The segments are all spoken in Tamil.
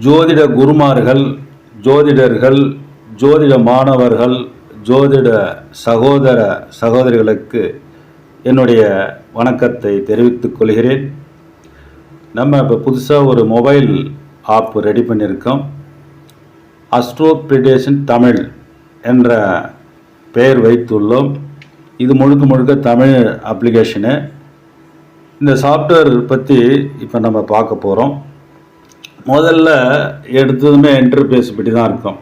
ஜோதிட குருமார்கள், ஜோதிடர்கள், ஜோதிட மாணவர்கள், ஜோதிட சகோதர சகோதரிகளுக்கு என்னுடைய வணக்கத்தை தெரிவித்துக் கொள்கிறேன். நம்ம இப்போ புதுசாக ஒரு மொபைல் ஆப் ரெடி பண்ணியிருக்கோம். அஸ்ட்ரோ ப்ரிடிக்ஷன் தமிழ் என்ற பெயர் வைத்துள்ளோம். இது முழுக்க தமிழ் அப்ளிகேஷனு. இந்த சாஃப்ட்வேர் பற்றி இப்போ நம்ம பார்க்க போகிறோம். முதல்ல எடுத்ததுமே இன்டர்ஃபேஸ் பற்றி தான் இருக்கும்.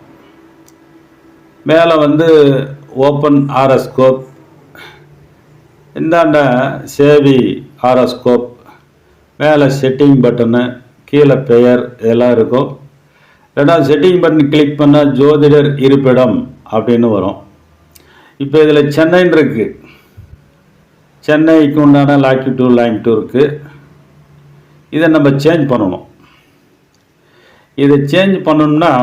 மேலே ஓப்பன் ஆரோஸ்கோப், இந்தாண்ட சேவி ஆரோஸ்கோப், மேலே செட்டிங் பட்டனு, கீழே பெயர் இதெல்லாம் இருக்கும். ரெண்டாவது செட்டிங் பட்டன் கிளிக் பண்ணால் ஜோதிடர் இருப்பிடம் அப்படின்னு வரும். இப்போ இதில் சென்னைன்னு இருக்குது. சென்னைக்கு உண்டான லாங்கிடியூட் இருக்குது. இதை நம்ம சேஞ்ச் பண்ணணும். இதை சேஞ்ச் பண்ணணும்னா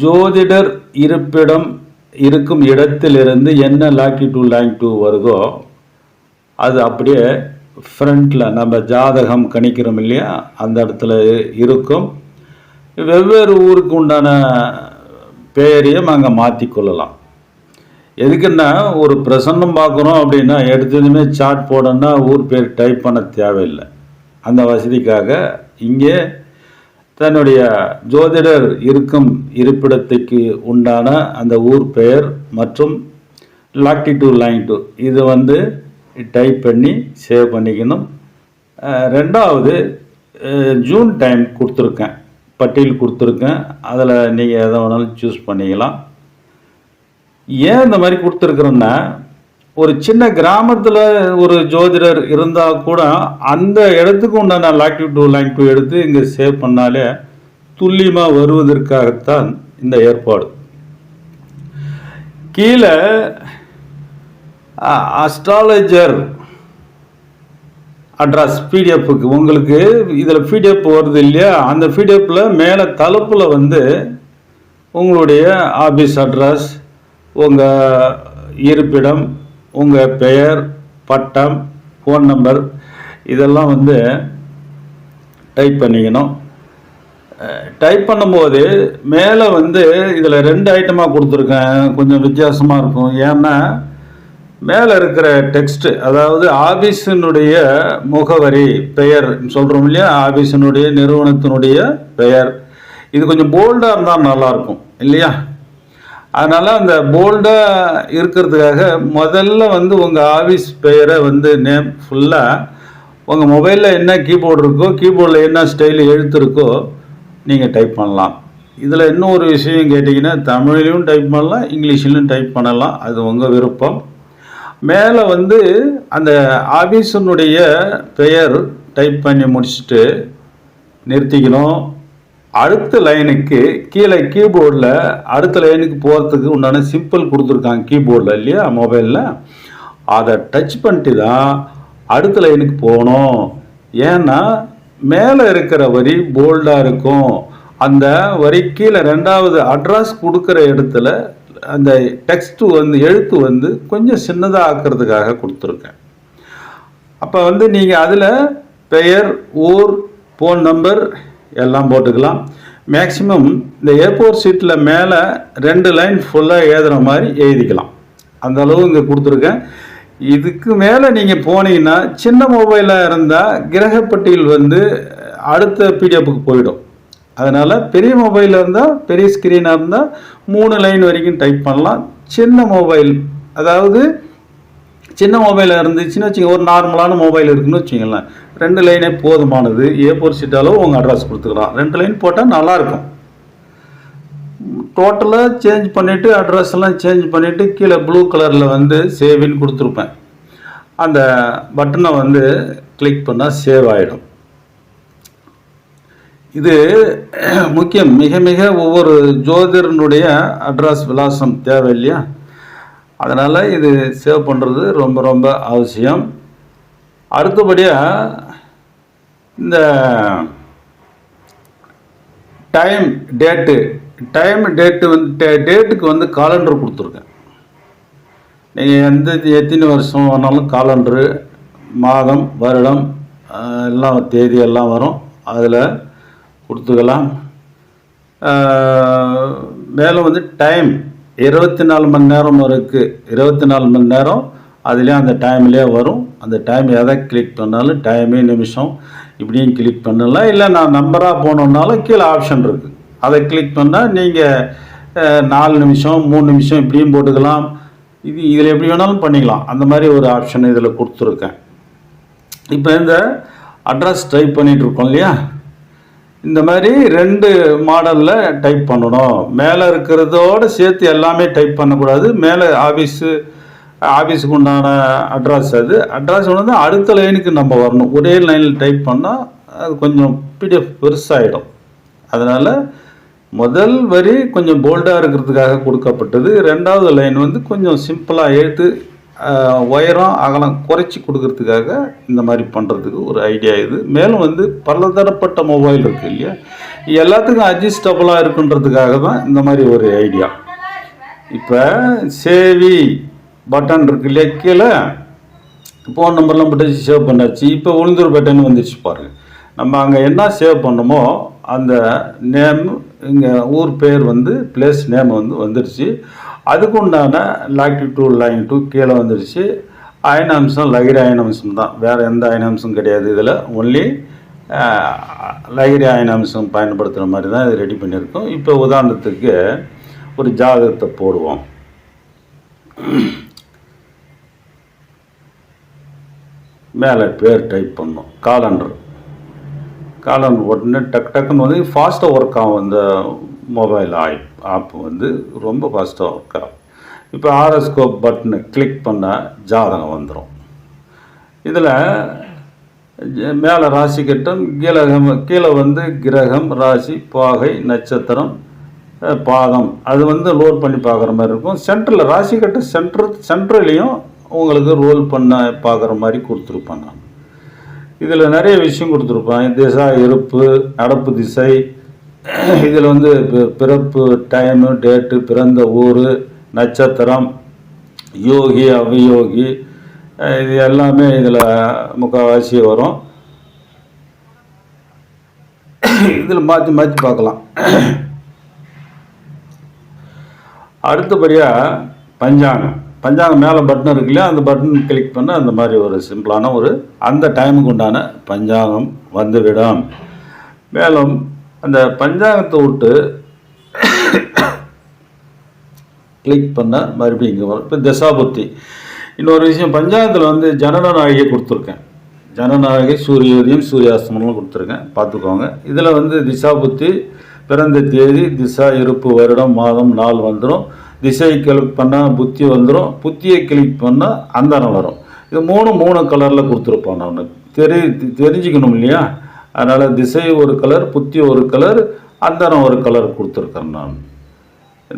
ஜோதிடர் இருப்பிடம் இருக்கும் இடத்திலிருந்து என்ன லாங்கிடியூட் வருதோ அது அப்படியே ஃப்ரண்டில் நம்ம ஜாதகம் கணிக்கிறோம் இல்லையா, அந்த இடத்துல இருக்கும். வெவ்வேறு ஊருக்கு உண்டான பெயரையும் அங்கே மாற்றிக்கொள்ளலாம். எதுக்குன்னா ஒரு பிரசன்னம் பார்க்குறோம் அப்படின்னா எடுத்ததுமே சார்ட் போடணும்னா ஊர் பேர் டைப் பண்ண தேவையில்லை. அந்த வசதிக்காக இங்கே தன்னுடைய ஜோதிடர் இருக்கும் இருப்பிடத்துக்கு உண்டான அந்த ஊர் பெயர் மற்றும் லாங்கிடியூட் இது டைப் பண்ணி சேவ் பண்ணிக்கணும். ரெண்டாவது ஜூன் டைம் கொடுத்துருக்கேன், பட்டியல் கொடுத்துருக்கேன். அதில் நீங்கள் எதை வேணாலும் சூஸ் பண்ணிக்கலாம். ஏன் இந்த மாதிரி கொடுத்துருக்குறோன்னா, ஒரு சின்ன கிராமத்தில் ஒரு ஜோதிடர் இருந்தால் கூட அந்த இடத்துக்கு உண்டான லாங்கிடியூட் எடுத்து இங்கே சேவ் பண்ணாலே துல்லியமாக வருவதற்காகத்தான் இந்த ஏற்பாடு. கீழே அஸ்ட்ராலஜர் அட்ரஸ் பிடிஎஃப்க்கு உங்களுக்கு இதில் பிடிஎஃப் வருது இல்லையா, அந்த பிடிஎஃப்பில் மேலே தலைப்பில் உங்களுடைய ஆஃபீஸ் அட்ரஸ், உங்கள் இருப்பிடம், உங்கள் பெயர், பட்டம், ஃபோன் நம்பர் இதெல்லாம் டைப் பண்ணிக்கணும். டைப் பண்ணும்போது மேலே இதில் 2 ஐட்டமாக கொடுத்துருக்கேன். கொஞ்சம் வித்தியாசமாக இருக்கும். ஏன்னா மேலே இருக்கிற டெக்ஸ்ட்டு, அதாவது ஆஃபீஸினுடைய முகவரி பெயர் சொல்கிறோம் இல்லையா, ஆஃபீஸினுடைய நிறுவனத்தினுடைய பெயர், இது கொஞ்சம் போல்டாக இருந்தால் நல்லாயிருக்கும் இல்லையா. அதனால் அந்த போல்டாக இருக்கிறதுக்காக முதல்ல உங்கள் ஆஃபீஸ் பெயரை நேம் ஃபுல்லாக உங்கள் மொபைலில் என்ன கீபோர்டு இருக்கோ, கீபோர்டில் என்ன ஸ்டைல் எழுத்து இருக்கோ நீங்கள் டைப் பண்ணலாம். இதில் இன்னும் ஒரு விஷயம் கேட்டிங்கன்னா, தமிழ்லையும் டைப் பண்ணலாம், இங்கிலீஷ்லையும் டைப் பண்ணலாம். அது உங்கள் விருப்பம். மேலே அந்த ஆஃபீஸினுடைய பெயர் டைப் பண்ணி முடிச்சுட்டு நிறுத்திக்கணும். அடுத்த லைனுக்கு கீழே கீபோர்டில் அடுத்த லைனுக்கு போகிறதுக்கு உண்டான சிம்பிள் கொடுத்துருக்காங்க கீபோர்டில் இல்லையா, மொபைலில். அதை டச் பண்ணிட்டு தான் அடுத்த லைனுக்கு போகணும். ஏன்னா மேலே இருக்கிற வரி போல்டாக இருக்கும். அந்த வரி கீழே 2வது அட்ரஸ் கொடுக்குற இடத்துல அந்த டெக்ஸ்ட்டு எழுத்து கொஞ்சம் சின்னதாக ஆக்கிறதுக்காக கொடுத்துருக்கேன். அப்போ நீங்கள் அதில் பெயர், ஊர், ஃபோன் நம்பர் எல்லாம் போட்டுக்கலாம். மேக்ஸிமம் இந்த A4 ஷீட்டில் மேலே 2 லைன் ஃபுல்லாக எழுதுகிற மாதிரி எழுதிக்கலாம். அந்த அளவு இங்கே கொடுத்துருக்கேன். இதுக்கு மேலே நீங்கள் போனீங்கன்னா சின்ன மொபைலாக இருந்தால் கிரகப்பட்டியல் அடுத்த பிடிஎஃப்க்கு போயிடும். அதனால் பெரிய மொபைலில் இருந்தால், பெரிய ஸ்க்ரீனாக இருந்தால் 3 லைன் வரைக்கும் டைப் பண்ணலாம். சின்ன மொபைல், அதாவது சின்ன மொபைலில் இருந்துச்சுன்னு வச்சுங்க, ஒரு நார்மலான மொபைல் இருக்குன்னு வச்சுங்களேன், 2 லைனே போதுமானது. A4 ஷீட் அளவு உங்கள் அட்ரஸ் கொடுத்துக்கலாம். 2 லைன் போட்டால் நல்லாயிருக்கும். டோட்டலாக சேஞ்ச் பண்ணிவிட்டு அட்ரஸ் எல்லாம் சேஞ்ச் பண்ணிவிட்டு கீழே ப்ளூ கலரில் சேவின்னு கொடுத்துருப்பேன். அந்த பட்டனை கிளிக் பண்ணால் சேவ் ஆகிடும். இது முக்கியம். மிக மிக ஒவ்வொரு ஜோதிடனுடைய அட்ரஸ் விலாசம் தேவை இல்லையா, அதனால் இது சேவ் பண்ணுறது ரொம்ப ரொம்ப அவசியம். அடுத்தபடியாக இந்த டைம் டேட்டு டேட்டுக்கு காலண்டர் கொடுத்துருக்கேன். நீங்கள் எத்தனை வருஷம் ஆனாலும் காலண்டரு, மாதம், வருடம் எல்லாம் தேதி எல்லாம் வரும். அதில் கொடுத்துக்கலாம். மேலே வந்து டைம் 24 மணி நேரம் இருக்குது. 24 மணி நேரம் அதுலேயே அந்த டைம்லேயே வரும். அந்த டைம் எதை கிளிக் பண்ணாலும் டைமு நிமிஷம் இப்படியும் கிளிக் பண்ணலாம். இல்லை நான் நம்பராக போனோம்னாலும் கீழே ஆப்ஷன் இருக்குது, அதை கிளிக் பண்ணால் நீங்கள் 4 நிமிஷம் 3 நிமிஷம் இப்படியும் போட்டுக்கலாம். இதில் எப்படி வேணாலும் பண்ணிக்கலாம். அந்த மாதிரி ஒரு ஆப்ஷன் இதில் கொடுத்துருக்கேன். இப்போ இந்த அட்ரஸ் டைப் பண்ணிகிட்ருக்கோம் இல்லையா, இந்த மாதிரி 2 மாடலில் டைப் பண்ணணும். மேலே இருக்கிறதோடு சேர்த்து எல்லாமே டைப் பண்ணக்கூடாது. மேலே ஆஃபீஸுக்கு உண்டான அட்ரஸ், அட்ரஸ் வந்து அடுத்த லைனுக்கு நம்ம வரணும். ஒரே லைனில் டைப் பண்ணால் அது கொஞ்சம் பிடிஎஃப் பெருசாகிடும். அதனால் முதல் வரி கொஞ்சம் போல்டாக இருக்கிறதுக்காக கொடுக்கப்பட்டது. 2வது லைன் வந்து கொஞ்சம் சிம்பிளாக எழுத்து உயரம் அகலம் குறைச்சி கொடுக்கறதுக்காக இந்த மாதிரி பண்ணுறதுக்கு ஒரு ஐடியா இது. மேலும் வந்து பலதரப்பட்ட மொபைல் இருக்குது இல்லையா, எல்லாத்துக்கும் அட்ஜஸ்டபுளாக இருக்குன்றதுக்காக தான் இந்த மாதிரி ஒரு ஐடியா. இப்போ சேவி பட்டன் இருக்கு இல்லையா, கீழே ஃபோன் நம்பர்லாம் போட்டு சேவ் பண்ணாச்சு. இப்போ உளுந்தூர் பட்டன் வந்துடுச்சு பாருங்கள். நம்ம அங்கே என்ன சேவ் பண்ணமோ அந்த நேம், இங்கே ஊர் பேர் வந்து பிளேஸ் நேம் வந்து வந்துடுச்சு. அதுக்கு உண்டான லாங்கிடியூட் லைனிடியூட் கீழே வந்துடுச்சு. அயனாம்சம் லகிரி அயனாம்சம் தான், வேறு எந்த அயனாம்சம் கிடையாது. இதில் ஒன்லி லகிரி அயனாம்சம் பயன்படுத்துகிற மாதிரி தான் இது ரெடி பண்ணியிருக்கோம். இப்போ உதாரணத்துக்கு ஒரு ஜாதகத்தை போடுவோம். மேலே பேர் டைப் பண்ணோம். காலண்டர் உடனே டக்குன்னு வந்து ஃபாஸ்ட்டாக ஒர்க் ஆகும். இந்த மொபைல் ஆப் வந்து ரொம்ப ஃபாஸ்ட்டாக ஒர்க் ஆகும். இப்போ ஆரோஸ்கோப் பட்டனை கிளிக் பண்ணால் ஜாதகம் வந்துடும். இதில் மேலே ராசி கட்டம், கீழே வந்து கிரகம், ராசி, பாகை, நட்சத்திரம், பாதம் அது வந்து ரோல் பண்ணி பார்க்குற மாதிரி இருக்கும். சென்டரில் ராசி கட்ட சென்ட்ரலையும் உங்களுக்கு ரோல் பண்ண பார்க்குற மாதிரி கொடுத்துருப்பேன் நான். இதில் நிறைய விஷயம் கொடுத்துருப்பேன். திசா இருப்பு, நடப்பு திசை, இதில் வந்து பிறப்பு டைமு, டேட்டு, பிறந்த ஊர், நட்சத்திரம், யோகி அவயோகி, இது எல்லாமே இதில் முக்கால்வாசி வரும். இதில் மாற்றி பார்க்கலாம். அடுத்தபடியாக பஞ்சாங்கம் மேலே பட்டன் இருக்கு இல்லையா, அந்த பட்டன் கிளிக் பண்ண அந்த மாதிரி ஒரு சிம்பிளான ஒரு அந்த டைமுக்கு உண்டான பஞ்சாங்கம் வந்துவிடும். மேலும் அந்த பஞ்சாங்கத்தை விட்டு கிளிக் பண்ண மறுபடியும் இங்கே வரும். இப்போ தசாபுத்தி இன்னொரு விஷயம், பஞ்சாங்கத்தில் வந்து ஜனநாயகியை கொடுத்துருக்கேன். ஜனநாயகி சூரியோதயம் சூரியாஸ்தமனம் கொடுத்துருக்கேன், பார்த்துக்கோங்க. இதில் வந்து திசாபுத்தி பிறந்த தேதி, திசா இருப்பு, வருடம், மாதம், நாள் வந்துடும். திசை கிளிக் பண்ணால் புத்தி வந்துடும். புத்தியை கிளிக் பண்ணால் அந்தரம் வரும். இது மூணு கலரில் கொடுத்துருப்போம். நான் தெரிஞ்சுக்கணும் இல்லையா, அதனால் திசை ஒரு கலர், புத்தி ஒரு கலர், அந்தரம் ஒரு கலர் கொடுத்துருக்கேன் நான்.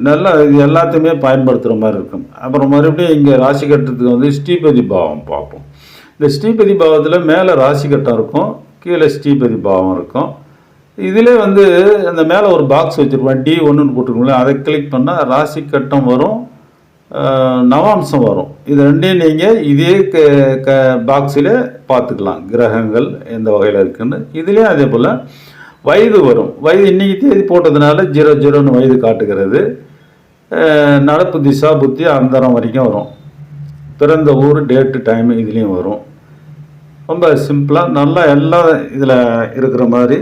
நல்லா இது எல்லாத்தையுமே பயன்படுத்துகிற மாதிரி இருக்கும். அப்புறம் மறுபடியும் இங்கே ராசி கட்டத்துக்கு வந்து ஸ்ரீபதி பாவம் பார்ப்போம். இந்த ஸ்ரீபதி பாவத்தில் மேலே ராசி கட்டம் இருக்கும், கீழே ஸ்ரீபதி பாவம் இருக்கும். இதிலே வந்து அந்த மேலே ஒரு பாக்ஸ் வச்சுருப்பேன், D1ன்னு போட்டுருக்கோங்களே, அதை கிளிக் பண்ணால் ராசி கட்டம் வரும், நவாம்சம் வரும். இது ரெண்டையும் நீங்கள் இதே பாக்ஸில் பார்த்துக்கலாம், கிரகங்கள் எந்த வகையில் இருக்குன்னு. இதுலேயும் அதே போல் வயது வரும். வயது இன்றைக்கி தேதி போட்டதுனால 00ன்னு வயது காட்டுகிறது. நடப்பு திசா புத்தி அந்தரம் வரைக்கும் வரும். பிறந்த ஊர், டேட்டு, டைமு இதுலேயும் வரும். ரொம்ப சிம்பிளாக நல்லா எல்லாம் இதில் இருக்கிற மாதிரி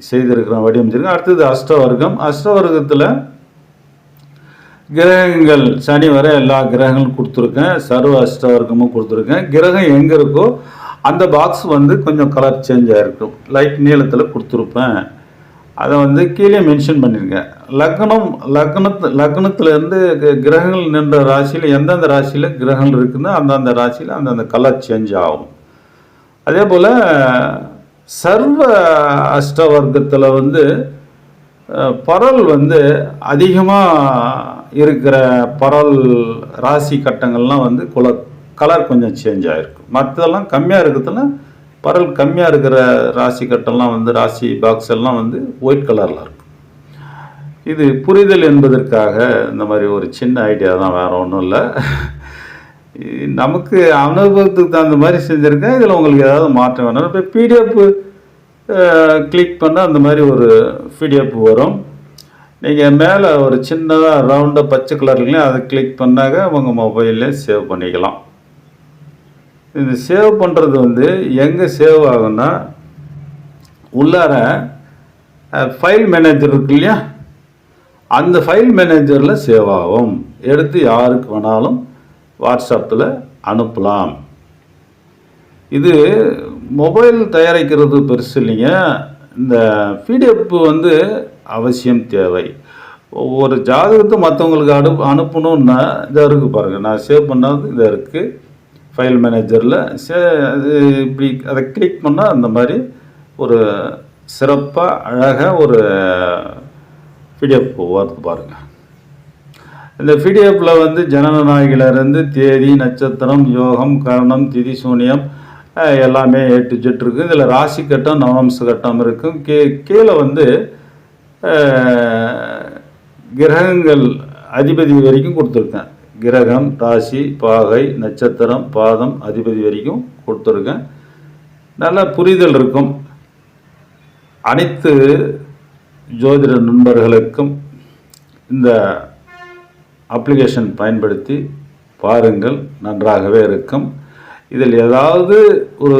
செய்திருக்கிறோம், வடிவமைச்சிருக்கேன். அடுத்தது அஷ்டவர்க்கத்தில் கிரகங்கள் சனி வரை எல்லா கிரகங்களும் கொடுத்துருக்கேன். சர்வ அஷ்டவர்க்கமும் கொடுத்துருக்கேன். கிரகம் எங்கே இருக்கோ அந்த பாக்ஸ் வந்து கொஞ்சம் கலர் சேஞ்ச் ஆகிருக்கும், லைட் நீளத்தில் கொடுத்துருப்பேன். அதை வந்து கீழே மென்ஷன் பண்ணியிருக்கேன். லக்னத்துலேருந்து கிரகங்கள் நின்ற ராசியில் எந்தெந்த ராசியில் கிரகங்கள் இருக்குதுன்னு அந்தந்த ராசியில் அந்தந்த கலர் சேஞ்ச் ஆகும். அதே போல் சர்வ அஷ்டவர்க்கத்தில் வந்து பரல் வந்து அதிகமாக இருக்கிற பரல் ராசி கட்டங்கள்லாம் வந்து கலர் கொஞ்சம் சேஞ்ச் ஆகிருக்கும். மற்றதெல்லாம் கம்மியாக இருக்கிறதுல பரல் கம்மியாக இருக்கிற ராசி கட்டம்லாம் வந்து ராசி பாக்ஸ் எல்லாம் வந்து ஒயிட் கலரில் இருக்கும். இது புரிதல் என்பதற்காக இந்த மாதிரி ஒரு சின்ன ஐடியா தான், வேறு ஒன்றும் இல்லை. நமக்கு அனுபவத்துக்கு தகுந்த மாதிரி செஞ்சுருக்கேன். இதில் உங்களுக்கு ஏதாவது மாற்றம் வேணும். இப்போ பிடிஎஃப் கிளிக் பண்ணால் அந்த மாதிரி ஒரு பிடிஎஃப் வரும். நீங்கள் மேலே ஒரு சின்னதாக ரவுண்டாக பச்சை கலர்லையும் அதை கிளிக் பண்ணாக்க உங்கள் மொபைல்லே சேவ் பண்ணிக்கலாம். இது சேவ் பண்ணுறது வந்து எங்கே சேவ் ஆகும்னா, உள்ளார ஃபைல் மேனேஜர் இருக்கு இல்லையா, அந்த ஃபைல் மேனேஜரில் சேவ் ஆகும். எடுத்து யாருக்கு வேணாலும் வாட்ஸ்அப்பில் அனுப்பலாம். இது மொபைல் தயாரிக்கிறது பெருசு இல்லைங்க. இந்த பிடிஎஃப் வந்து அவசியம் தேவை. ஒரு ஜாதகத்தை மற்றவங்களுக்கு அனுப்பணுன்னா இதாக இருக்குது பாருங்கள். நான் சேவ் பண்ணது இதாக இருக்குது ஃபைல் மேனேஜரில். அது இப்படி அதை கிளிக் பண்ணால் அந்த மாதிரி ஒரு சிறப்பாக அழகாக ஒரு பிடிஎஃப் வருது பாருங்கள். இந்த பிடிஎஃப்பில் வந்து ஜனநாயகிலிருந்து தேதி, நட்சத்திரம், யோகம், கரணம், திதி, சூனியம் எல்லாமே A to Z இருக்குது. இதில் ராசி கட்டம், நவம்ச கட்டம் இருக்கும். கீழே வந்து கிரகங்கள் அதிபதி வரைக்கும் கொடுத்துருக்கேன். கிரகம், ராசி, பாகை, நட்சத்திரம், பாதம், அதிபதி வரைக்கும் கொடுத்துருக்கேன். நல்ல புரிதல் இருக்கும். அனைத்து ஜோதிட நண்பர்களுக்கும் இந்த அப்ளிகேஷன் பயன்படுத்தி பாருங்கள், நன்றாகவே இருக்கும். இதில் ஏதாவது ஒரு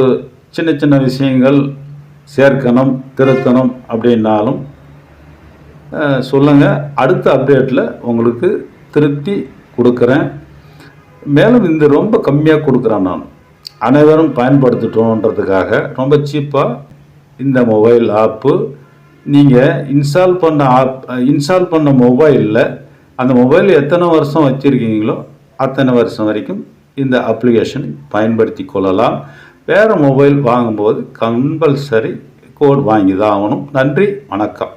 சின்ன சின்ன விஷயங்கள் சேர்க்கணும், திருத்தணும் அப்படின்னாலும் சொல்லுங்கள். அடுத்த அப்டேட்டில் உங்களுக்கு திருத்தி கொடுக்குறேன். மேலும் இந்த ரொம்ப கம்மியாக கொடுக்குறேன். நான் அனைவரும் பயன்படுத்திட்டோன்றதுக்காக ரொம்ப சீப்பாக இந்த மொபைல் ஆப்பு நீங்கள் இன்ஸ்டால் பண்ண மொபைலில் அந்த மொபைல் எத்தனை வருஷம் வச்சுருக்கீங்களோ அத்தனை வருஷம் வரைக்கும் இந்த அப்ளிகேஷன் பயன்படுத்தி கொள்ளலாம். வேறு மொபைல் வாங்கும்போது கம்பல்சரி கோட் வாங்கி தான் ஆகணும். நன்றி, வணக்கம்.